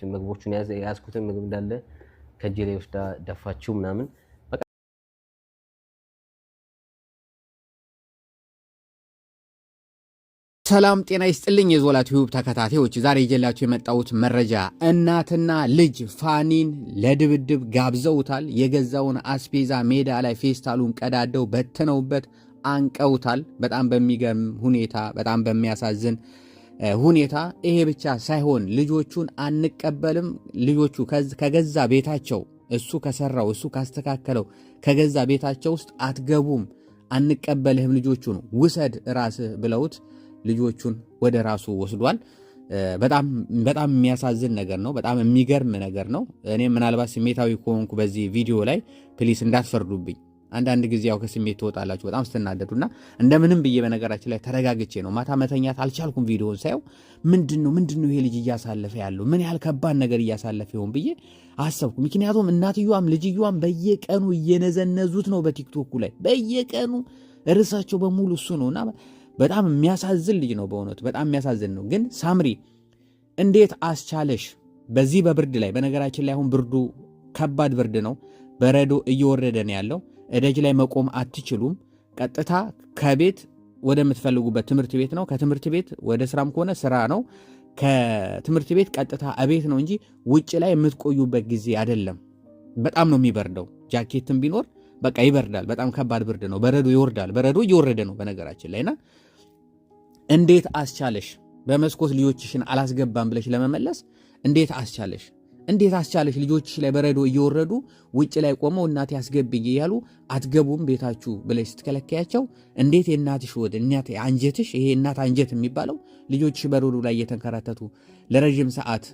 ምግቦቹን ያዝኩትን ምግብ እንዳለ ከእጄ ላይ ወስዳ ደፋችው ምናምን። ሰላም ጤና ይስጥልኝ የዞላ ቲዩብ ተከታታዮች፣ ዛሬ ይዤላችሁ የመጣሁት መረጃ እናትና ልጅ ፋኒን ለድብድብ ጋብዘውታል። የገዛውን አስፔዛ ሜዳ ላይ ፌስታሉን ቀዳደው በትነውበት አንቀውታል። በጣም በሚገርም ሁኔታ፣ በጣም በሚያሳዝን ሁኔታ። ይሄ ብቻ ሳይሆን ልጆቹን አንቀበልም፣ ልጆቹ ከገዛ ቤታቸው እሱ ከሰራው እሱ ካስተካከለው ከገዛ ቤታቸው ውስጥ አትገቡም፣ አንቀበልህም፣ ልጆቹን ውሰድ ራስህ ብለውት ልጆቹን ወደ ራሱ ወስዷል። በጣም የሚያሳዝን ነገር ነው። በጣም የሚገርም ነገር ነው። እኔ ምናልባት ስሜታዊ ከሆንኩ በዚህ ቪዲዮ ላይ ፕሊስ እንዳትፈርዱብኝ። አንዳንድ ጊዜ ያው ከስሜት ትወጣላችሁ በጣም ስትናደዱና እንደምንም ብዬ በነገራችን ላይ ተረጋግቼ ነው ማታ መተኛት አልቻልኩም። ቪዲዮውን ሳየው ምንድነው ይሄ ልጅ እያሳለፈ ያለው ምን ያህል ከባድ ነገር እያሳለፈ ይሆን ብዬ አሰብኩ። ምክንያቱም እናትየዋም ልጅየዋም በየቀኑ እየነዘነዙት ነው በቲክቶኩ ላይ በየቀኑ ርዕሳቸው በሙሉ እሱ ነውና በጣም የሚያሳዝን ልጅ ነው በእውነቱ በጣም የሚያሳዝን ነው። ግን ሳምሪ እንዴት አስቻለሽ በዚህ በብርድ ላይ? በነገራችን ላይ አሁን ብርዱ ከባድ ብርድ ነው። በረዶ እየወረደ ነው ያለው። እደጅ ላይ መቆም አትችሉም። ቀጥታ ከቤት ወደምትፈልጉበት ትምህርት ቤት ነው፣ ከትምህርት ቤት ወደ ስራም ከሆነ ስራ ነው፣ ከትምህርት ቤት ቀጥታ እቤት ነው እንጂ ውጭ ላይ የምትቆዩበት ጊዜ አይደለም። በጣም ነው የሚበርደው። ጃኬትም ቢኖር በቃ ይበርዳል። በጣም ከባድ ብርድ ነው። በረዶ ይወርዳል። በረዶ እየወረደ ነው በነገራችን ላይና እንዴት አስቻለሽ በመስኮት ልጆችሽን አላስገባም ብለሽ ለመመለስ? እንዴት አስቻለሽ ልጆችሽ ላይ በረዶ እየወረዱ ውጭ ላይ ቆመው እናቴ አስገብኝ እያሉ አትገቡም ቤታችሁ ብለሽ ስትከለከያቸው እንዴት የእናትሽ ወድ እናቴ አንጀትሽ ይሄ እናት አንጀት የሚባለው ልጆችሽ በረዶ ላይ እየተንከራተቱ ለረጅም ሰዓት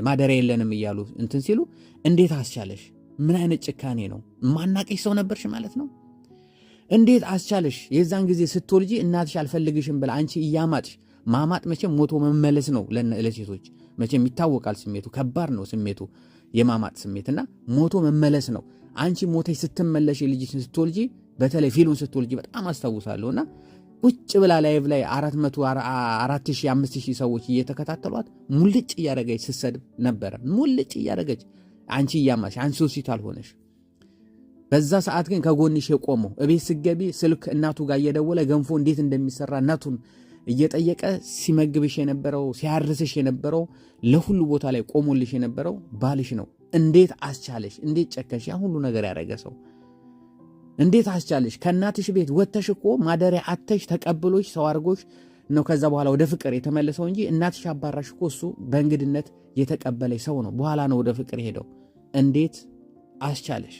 ማደሪያ የለንም እያሉ እንትን ሲሉ እንዴት አስቻለሽ? ምን አይነት ጭካኔ ነው? ማናቀሽ ሰው ነበርሽ ማለት ነው። እንዴት አስቻለሽ? የዛን ጊዜ ስትወልጂ እናትሽ አልፈልግሽም ብላ አንቺ እያማጥሽ ማማጥ መቼም ሞቶ መመለስ ነው። ለሴቶች መቼም ይታወቃል ስሜቱ፣ ከባድ ነው ስሜቱ የማማጥ ስሜትና ሞቶ መመለስ ነው። አንቺ ሞተሽ ስትመለሽ ልጅሽን ስትወልጂ፣ በተለይ ፊሉን ስትወልጂ በጣም አስታውሳለሁና ቁጭ ብላ ላይቭ ላይ 400 5000 ሰዎች እየተከታተሏት ሙልጭ እያደረገች ስትሰድብ ነበረ። ሙልጭ እያደረገች አንቺ እያማሽ አንቺ ሆስፒታል ሆነሽ በዛ ሰዓት ግን ከጎንሽ የቆመው እቤት ስገቢ ስልክ እናቱ ጋር እየደወለ ገንፎ እንዴት እንደሚሰራ እናቱን እየጠየቀ ሲመግብሽ የነበረው ሲያርስሽ የነበረው ለሁሉ ቦታ ላይ ቆሞልሽ የነበረው ባልሽ ነው። እንዴት አስቻለሽ? እንዴት ጨከሽ? ያ ሁሉ ነገር ያደረገ ሰው እንዴት አስቻለሽ? ከእናትሽ ቤት ወጥተሽ እኮ ማደሪያ አተሽ ተቀብሎሽ ሰው አድርጎሽ ነው ከዛ በኋላ ወደ ፍቅር የተመለሰው እንጂ እናትሽ አባራሽ እኮ እሱ በእንግድነት የተቀበለሽ ሰው ነው። በኋላ ነው ወደ ፍቅር ሄደው። እንዴት አስቻለሽ?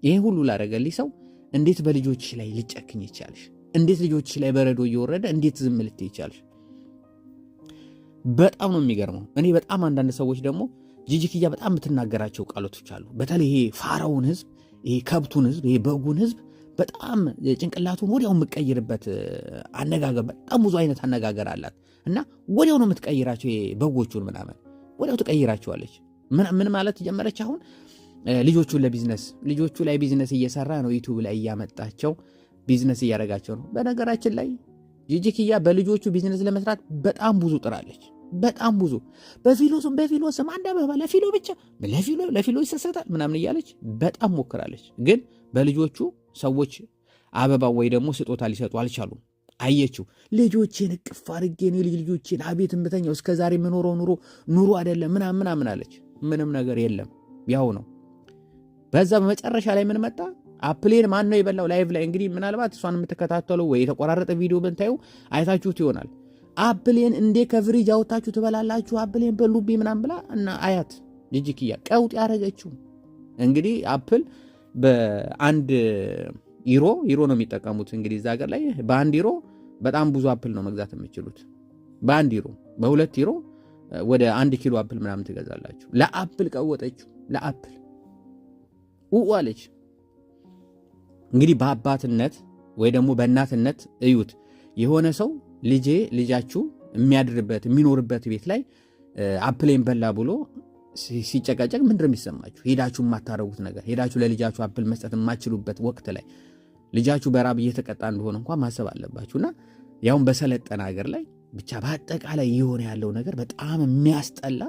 ይሄ ሁሉ ላደረገልሽ ሰው እንዴት በልጆችሽ ላይ ልጨክኝ ይቻልሽ? እንዴት ልጆችሽ ላይ በረዶ እየወረደ እንዴት ዝም ልትይ ይቻልሽ? በጣም ነው የሚገርመው። እኔ በጣም አንዳንድ ሰዎች ደግሞ ጂጂክያ በጣም የምትናገራቸው ቃሎቶች አሉ። በተለይ ይሄ ፋራውን ህዝብ፣ ይሄ ከብቱን ህዝብ፣ ይሄ በጉን ህዝብ በጣም ጭንቅላቱን ወዲያው የምትቀይርበት አነጋገር፣ በጣም ብዙ አይነት አነጋገር አላት እና ወዲያው ነው የምትቀይራቸው። ይሄ በጎቹን ምናምን ወዲያው ትቀይራቸዋለች። ምን ማለት ጀመረች አሁን? ልጆቹ ላይ ቢዝነስ እየሰራ ነው። ዩቲዩብ ላይ እያመጣቸው ቢዝነስ እያደረጋቸው ነው። በነገራችን ላይ ጂጂክያ በልጆቹ ቢዝነስ ለመስራት በጣም ብዙ ጥራለች። በጣም ብዙ በፊሎስም አንድ አበባ ለፊሎ ብቻ ለፊሎ ይሰሰታል ምናምን እያለች በጣም ሞክራለች። ግን በልጆቹ ሰዎች አበባ ወይ ደግሞ ስጦታ ሊሰጡ አልቻሉም። አየችው። ልጆቼን እቅፍ አድርጌ ልጆቼን አቤት እምተኛው እስከዛሬ የምኖረው ኑሮ አይደለም ምናምን አለች። ምንም ነገር የለም ያው ነው። በዛ በመጨረሻ ላይ ምን መጣ? አፕሌን ማን ነው የበላው? ላይቭ ላይ እንግዲህ ምናልባት እሷን የምትከታተሉ ወይ የተቆራረጠ ቪዲዮ ብንታዩ አይታችሁት ይሆናል። አፕሌን እንዴ ከፍሪጅ አውጣችሁ ትበላላችሁ? አፕሌን በሉብኝ ምናምን ብላ እና አያት ጂጂክያ ቀውጥ ያደረገችው እንግዲህ አፕል በአንድ ዩሮ ነው የሚጠቀሙት እንግዲህ እዛ ሀገር ላይ በአንድ ዩሮ በጣም ብዙ አፕል ነው መግዛት የምትችሉት። በአንድ ዩሮ በ2 ዩሮ ወደ 1 ኪሎ አፕል ምናምን ትገዛላችሁ። ለአፕል ቀወጠችው። ለአፕል አለች። እንግዲህ በአባትነት ወይ ደግሞ በእናትነት እዩት። የሆነ ሰው ልጃችሁ የሚያድርበት የሚኖርበት ቤት ላይ አፕሌን በላ ብሎ ሲጨቃጨቅ ምንድነው የሚሰማችሁ? ሄዳችሁ የማታረጉት ነገር፣ ሄዳችሁ ለልጃችሁ አፕል መስጠት የማትችሉበት ወቅት ላይ ልጃችሁ በራብ እየተቀጣ እንደሆነ እንኳን ማሰብ አለባችሁና ያውን በሰለጠነ ሀገር ላይ ብቻ በአጠቃላይ የሆነ ያለው ነገር በጣም የሚያስጠላ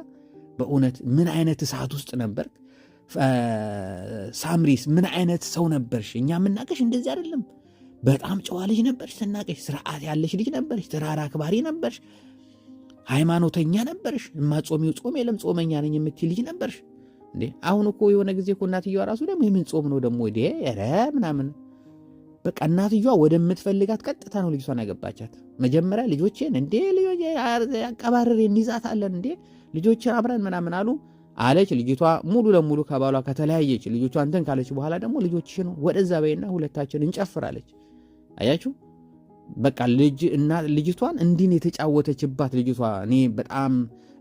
በእውነት ምን አይነት እሳት ውስጥ ነበር? ሳምሪስ ምን አይነት ሰው ነበርሽ? እኛ የምናቀሽ እንደዚህ አይደለም። በጣም ጨዋ ልጅ ነበርሽ፣ ስናቀሽ ስርዓት ያለሽ ልጅ ነበርሽ፣ ተራራ አክባሪ ነበርሽ፣ ሃይማኖተኛ ነበርሽ። እማጾሚው ጾም የለም ጾመኛ ነኝ የምትይ ልጅ ነበርሽ እንዴ። አሁን እኮ የሆነ ጊዜ እኮ እናትየዋ ራሱ ደግሞ የምን ጾም ነው ደግሞ ወዴ ኧረ ምናምን በቃ እናትየዋ ወደምትፈልጋት ቀጥታ ነው ልጅቷን ያገባቻት። መጀመሪያ ልጆቼን እንዴ ልጆቼ አቀባረር እንይዛታለን እንዴ ልጆችን አብረን ምናምን አለች። ልጅቷ ሙሉ ለሙሉ ከባሏ ከተለያየች ልጆቿ እንትን ካለች በኋላ ደግሞ ልጆችሽን ወደዛ በይና ሁለታችን እንጨፍራለች። አያችሁ በቃ ልጅቷን እንዲህ የተጫወተችባት ልጅቷ። እኔ በጣም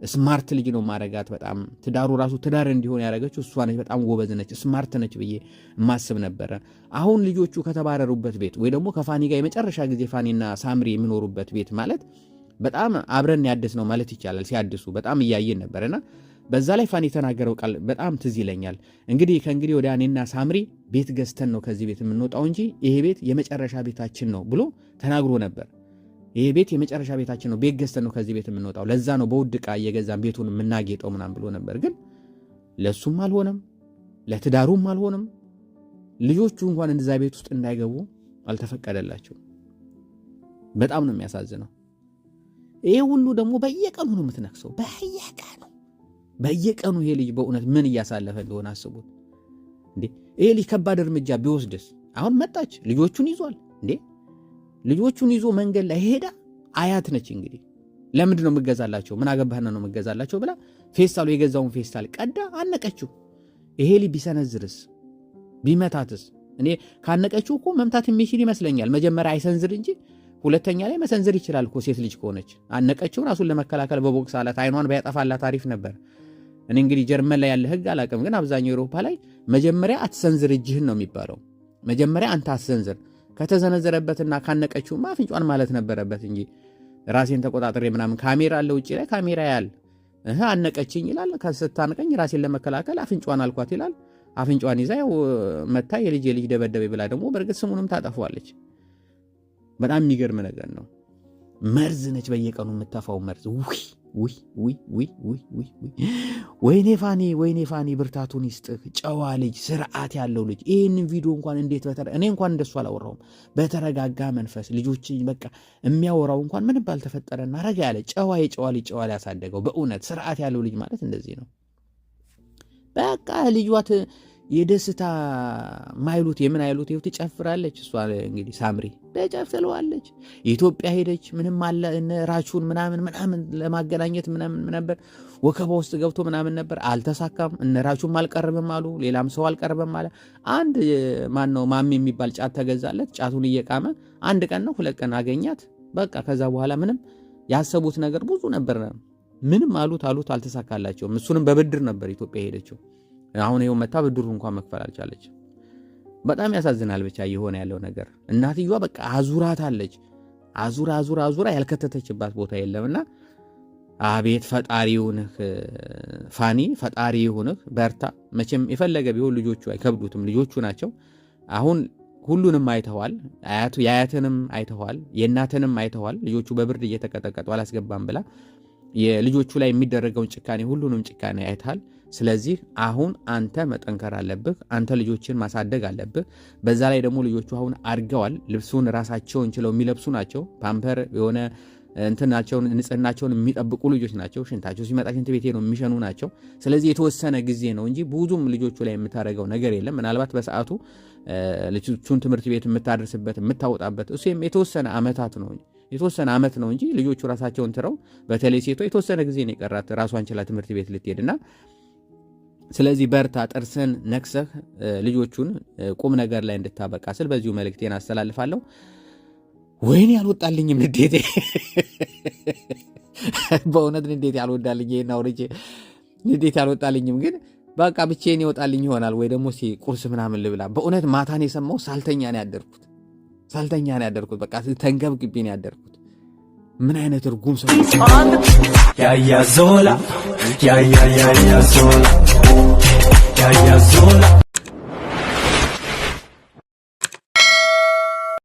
ስማርት ልጅ ነው ማረጋት። በጣም ትዳሩ ራሱ ትዳር እንዲሆን ያደረገችው እሷ ነች። በጣም ጎበዝ ነች፣ ስማርት ነች ብዬ ማስብ ነበረ። አሁን ልጆቹ ከተባረሩበት ቤት ወይ ደግሞ ከፋኒ ጋር የመጨረሻ ጊዜ ፋኒና ሳምሪ የሚኖሩበት ቤት ማለት በጣም አብረን ያደስ ነው ማለት ይቻላል። ሲያድሱ በጣም እያየን ነበርና በዛ ላይ ፋኒ የተናገረው ቃል በጣም ትዝ ይለኛል። ከእንግዲህ ወደ እኔና ሳምሪ ቤት ገዝተን ነው ከዚህ ቤት የምንወጣው እንጂ ይሄ ቤት የመጨረሻ ቤታችን ነው ብሎ ተናግሮ ነበር። ይሄ ቤት የመጨረሻ ቤታችን ነው፣ ቤት ገዝተን ነው ከዚህ ቤት የምንወጣው፣ ለዛ ነው በውድ ዕቃ እየገዛን ቤቱን የምናጌጠው ምናምን ብሎ ነበር። ግን ለሱም አልሆነም፣ ለትዳሩም አልሆነም። ልጆቹ እንኳን እንደዛ ቤት ውስጥ እንዳይገቡ አልተፈቀደላቸው። በጣም ነው የሚያሳዝነው። ይሄ ሁሉ ደግሞ በየቀኑ ነው የምትነክሰው፣ በየቀኑ ይሄ ልጅ በእውነት ምን እያሳለፈ እንደሆነ አስቡት እንዴ። ይሄ ልጅ ከባድ እርምጃ ቢወስድስ? አሁን መጣች፣ ልጆቹን ይዟል እንዴ። ልጆቹን ይዞ መንገድ ላይ ሄዳ አያት ነች እንግዲህ ለምንድን ነው የምገዛላቸው? ምን አገባህና ነው የምገዛላቸው ብላ ፌስታሉ የገዛውን ፌስታል ቀዳ አነቀችው። ይሄ ልጅ ቢሰነዝርስ? ቢመታትስ? እኔ ካነቀችው እኮ መምታት የሚችል ይመስለኛል። መጀመሪያ አይሰንዝር እንጂ ሁለተኛ ላይ መሰንዝር ይችላል እኮ ሴት ልጅ ከሆነች። አነቀችው ራሱን ለመከላከል በቦክስ አላት። አይኗን ባያጠፋላት አሪፍ ነበር። እኔ እንግዲህ ጀርመን ላይ ያለ ህግ አላውቅም፣ ግን አብዛኛው አውሮፓ ላይ መጀመሪያ አትሰንዝር እጅህን ነው የሚባለው። መጀመሪያ አንተ አትሰንዝር። ከተዘነዘረበትና ካነቀችውማ አፍንጫን ማለት ነበረበት እንጂ ራሴን ተቆጣጥሬ ምናምን ካሜራ አለ ውጪ ላይ ካሜራ ያል አነቀችኝ ይላል። ከስታነቀኝ ራሴን ለመከላከል አፍንጫን አልኳት ይላል። አፍንጫን ይዛ ያው መታ የልጅ ደበደበ ብላ ደግሞ በእርግጥ ስሙንም ታጠፋዋለች። በጣም የሚገርም ነገር ነው። መርዝ ነች በየቀኑ የምታፋው መርዝ። ወይኔ ፋኒ ብርታቱን ይስጥህ። ጨዋ ልጅ፣ ስርዓት ያለው ልጅ። ይህንን ቪዲዮ እንኳን እንዴት እኔ እንኳን እንደሱ አላወራውም። በተረጋጋ መንፈስ ልጆች በቃ የሚያወራው እንኳን ምንም ባልተፈጠረና ረጋ ያለ የጨዋ ልጅ ያሳደገው። በእውነት ስርዓት ያለው ልጅ ማለት እንደዚህ ነው። በቃ ልጇት የደስታ ማይሉት የምን አይሉት ይሁት ትጨፍራለች። እሷ እንግዲህ ሳምሪ ተጨፍለዋለች። ኢትዮጵያ ሄደች። ምንም አለ ራቹን ምናምን ለማገናኘት ምናምን ነበር ወከባ ውስጥ ገብቶ ምናምን ነበር፣ አልተሳካም። ራቹም አልቀርብም አሉ፣ ሌላም ሰው አልቀርብም አለ። አንድ ማን ነው ማሚ የሚባል ጫት ተገዛለት። ጫቱን እየቃመ አንድ ቀን ነው 2 ቀን አገኛት። በቃ ከዛ በኋላ ምንም ያሰቡት ነገር ብዙ ነበር። ምንም አሉት አልተሳካላቸውም። እሱንም በብድር ነበር ኢትዮጵያ ሄደችው። አሁን ይኸው መታ ብድሩ እንኳን መክፈል አልቻለች። በጣም ያሳዝናል። ብቻ የሆነ ያለው ነገር እናትየዋ በቃ አዙራታለች። አዙራ ያልከተተችባት ቦታ የለምና አቤት ፈጣሪ ይሁንህ ፋኒ፣ ፈጣሪ ይሁንህ፣ በርታ። መቼም የፈለገ ቢሆን ልጆቹ አይከብዱትም፣ ልጆቹ ናቸው። አሁን ሁሉንም አይተዋል። የአያትንም አይተዋል፣ የእናትንም አይተዋል። ልጆቹ በብርድ እየተቀጠቀጡ አላስገባም ብላ የልጆቹ ላይ የሚደረገውን ጭካኔ ሁሉንም ጭካኔ አይተሃል። ስለዚህ አሁን አንተ መጠንከር አለብህ። አንተ ልጆችን ማሳደግ አለብህ። በዛ ላይ ደግሞ ልጆቹ አሁን አድገዋል። ልብሱን ራሳቸውን ችለው የሚለብሱ ናቸው። ፓምፐር የሆነ እንትናቸውን ንጽህናቸውን የሚጠብቁ ልጆች ናቸው። ሽንታቸው ሲመጣ ሽንት ቤቴ ነው የሚሸኑ ናቸው። ስለዚህ የተወሰነ ጊዜ ነው እንጂ ብዙም ልጆቹ ላይ የምታደርገው ነገር የለም። ምናልባት በሰዓቱ ልጆቹን ትምህርት ቤት የምታደርስበት የምታወጣበት እሱ የተወሰነ ዓመት ነው እንጂ ልጆቹ ራሳቸውን ትረው፣ በተለይ ሴቷ የተወሰነ ጊዜ ነው የቀራት ራሷን ችላ ትምህርት ቤት ልትሄድና ስለዚህ በርታ፣ ጥርስን ነክሰህ ልጆቹን ቁም ነገር ላይ እንድታበቃ ስል በዚሁ መልእክቴን አስተላልፋለሁ። ወይኔ ያልወጣልኝም ንዴቴ በእውነት ንዴቴ ያልወጣልኝ ይሄን አውርጄ ንዴቴ ያልወጣልኝም፣ ግን በቃ ብቻዬን ይወጣልኝ ይሆናል ወይ ደግሞ ቁርስ ምናምን ልብላ። በእውነት ማታን የሰማው ሳልተኛ ነው ያደርኩት። በቃ ተንገብግቤ ነው ያደርኩት። ምን አይነት እርጉም ሰው ያያዞላ